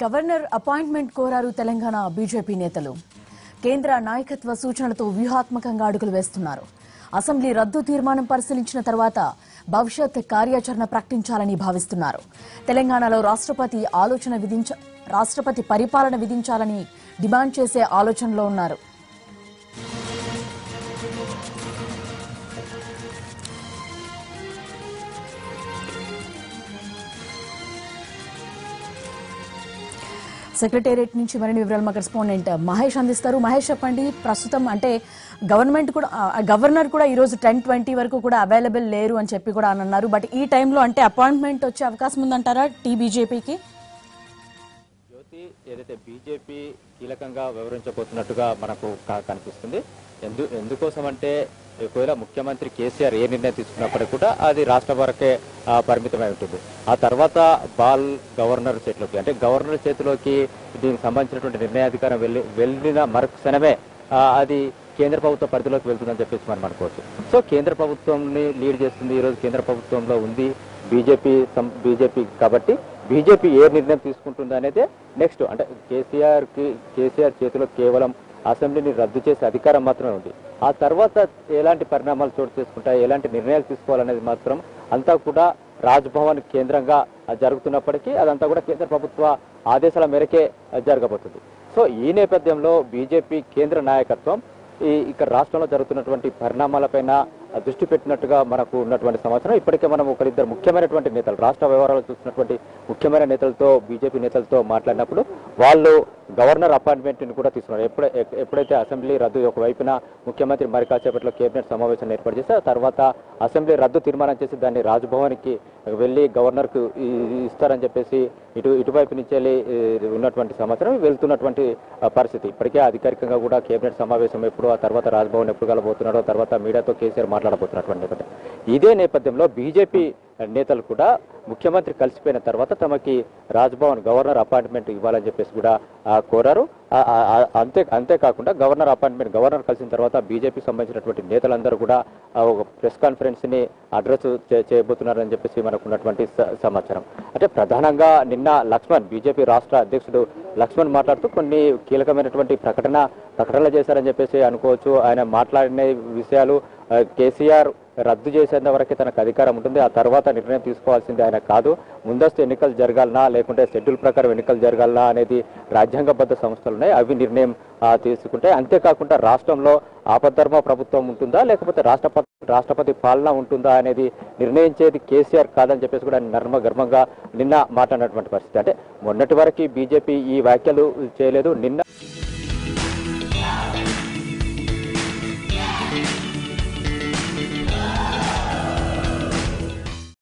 Governor appointment కోరారు Telangana BJP నేతలు. కేంద్ర నాయకత్వ సూచనలతో వ్యూహాత్మకంగా అడుగులు వేస్తున్నారు. అసెంబ్లీ రద్దు తీర్మానం పరిశీలించిన తర్వాత భవిష్యత్ కార్యాచరణ ప్రకటించాలని భావిస్తున్నారు. తెలంగాణలో రాష్ట్రపతి పరిపాలన విధించాలని డిమాండ్ చేసే ఆలోచనలో ఉన్నారు. సెక్రటేరియట్ నుంచి మరిన్ని వివరాలు మా కరెస్పాండెంట్ మహేష్ అందిస్తారు. మహేష్, చెప్పండి, ప్రస్తుతం అంటే గవర్నర్ కూడా ఈ రోజు 10:20 వరకు కూడా అవైలబుల్ లేరు అని చెప్పి కూడా అన్నారు. బట్ ఈ టైంలో అంటే అపాయింట్మెంట్ వచ్చే అవకాశం ఉందంటారా బీజేపీకి? జ్యోతి, ఏదైతే బీజేపీ కీలకంగా వివరించబోతున్నట్టుగా మనకు కనిపిస్తుంది. ఎందుకోసం అంటే ఒకవేళ ముఖ్యమంత్రి కేసీఆర్ ఏ నిర్ణయం తీసుకున్నప్పటికీ కూడా అది రాష్ట్ర వరకే పరిమితమై ఉంటుంది. ఆ తర్వాత బాల్ గవర్నర్ చేతిలోకి, అంటే గవర్నర్ చేతిలోకి దీనికి సంబంధించినటువంటి నిర్ణయాధికారం వెళ్ళిన మరుక్షణమే అది కేంద్ర ప్రభుత్వ పరిధిలోకి వెళ్తుందని చెప్పేసి మనం అనుకోవచ్చు. సో కేంద్ర ప్రభుత్వంని లీడ్ చేస్తుంది. ఈరోజు కేంద్ర ప్రభుత్వంలో ఉంది బీజేపీ కాబట్టి బీజేపీ ఏ నిర్ణయం తీసుకుంటుంది అనేది నెక్స్ట్. అంటే కేసీఆర్ చేతిలో కేవలం అసెంబ్లీని రద్దు చేసే అధికారం మాత్రమే ఉంది. ఆ తర్వాత ఎలాంటి పరిణామాలు చోటు చేసుకుంటాయి, ఎలాంటి నిర్ణయాలు తీసుకోవాలనేది మాత్రం అంతా కూడా రాజ్భవన్ కేంద్రంగా జరుగుతున్నప్పటికీ అదంతా కూడా కేంద్ర ప్రభుత్వ ఆదేశాల మేరకే జరగబోతుంది. సో ఈ నేపథ్యంలో బీజేపీ కేంద్ర నాయకత్వం ఇక్కడ రాష్ట్రంలో జరుగుతున్నటువంటి పరిణామాలపైన దృష్టి పెట్టినట్టుగా మనకు ఉన్నటువంటి సమాచారం. ఇప్పటికే మనం ఒకరిద్దరు ముఖ్యమైనటువంటి నేతలు, రాష్ట్ర వ్యవహారాలు చూస్తున్నటువంటి ముఖ్యమైన నేతలతో, బీజేపీ నేతలతో మాట్లాడినప్పుడు వాళ్ళు గవర్నర్ అపాయింట్మెంట్ని కూడా తీసుకున్నారు. ఎప్పుడైతే అసెంబ్లీ రద్దు ఒకవైపున ముఖ్యమంత్రి మరి కాసేపట్లో కేబినెట్ సమావేశాన్ని ఏర్పాటు చేస్తే ఆ తర్వాత అసెంబ్లీ రద్దు తీర్మానం చేసి దాన్ని రాజ్భవన్కి వెళ్ళి గవర్నర్కు ఇస్తారని చెప్పేసి ఇటువైపు నుంచి వెళ్ళి ఉన్నటువంటి సమాచారం వెళ్తున్నటువంటి పరిస్థితి. ఇప్పటికే అధికారికంగా కూడా కేబినెట్ సమావేశం ఎప్పుడు, ఆ తర్వాత రాజ్భవన్ ఎప్పుడు కలబోతున్నాడో, తర్వాత మీడియాతో కేసీఆర్ మాట్లాడబోతున్నటువంటి నేపథ్యం. ఇదే నేపథ్యంలో బీజేపీ నేతలు కూడా ముఖ్యమంత్రి కలిసిపోయిన తర్వాత తమకి రాజ్భవన్ గవర్నర్ అపాయింట్మెంట్ ఇవ్వాలని చెప్పేసి కూడా కోరారు. అంతేకాకుండా గవర్నర్ కలిసిన తర్వాత బీజేపీకి సంబంధించినటువంటి నేతలందరూ కూడా ఒక ప్రెస్ కాన్ఫరెన్స్ ని అడ్రస్ చేయబోతున్నారని చెప్పేసి మనకు ఉన్నటువంటి సమాచారం. అంటే ప్రధానంగా నిన్న బీజేపీ రాష్ట్ర అధ్యక్షుడు లక్ష్మణ్ మాట్లాడుతూ కొన్ని కీలకమైనటువంటి ప్రకటనలు చేశారని చెప్పేసి అనుకోవచ్చు. ఆయన మాట్లాడిన విషయాలు కేసీఆర్ రద్దు చేసేంత వరకే తనకు అధికారం ఉంటుంది, ఆ తర్వాత నిర్ణయం తీసుకోవాల్సింది ఆయన కాదు, ముందస్తు ఎన్నికలు జరగాలనా లేకుంటే షెడ్యూల్ ప్రకారం ఎన్నికలు జరగాలనా అనేది రాజ్యాంగబద్ధ సంస్థలు ఉన్నాయి, అవి నిర్ణయం తీసుకుంటాయి. అంతేకాకుండా రాష్ట్రంలో ఆపద్ధర్మ ప్రభుత్వం ఉంటుందా లేకపోతే రాష్ట్రపతి పాలన ఉంటుందా అనేది నిర్ణయించేది కేసీఆర్ కాదని చెప్పేసి కూడా నర్మగర్మంగా నిన్న మాట్లాడినటువంటి పరిస్థితి. అంటే మొన్నటి వరకు బీజేపీ ఈ వ్యాఖ్యలు చేయలేదు. నిన్న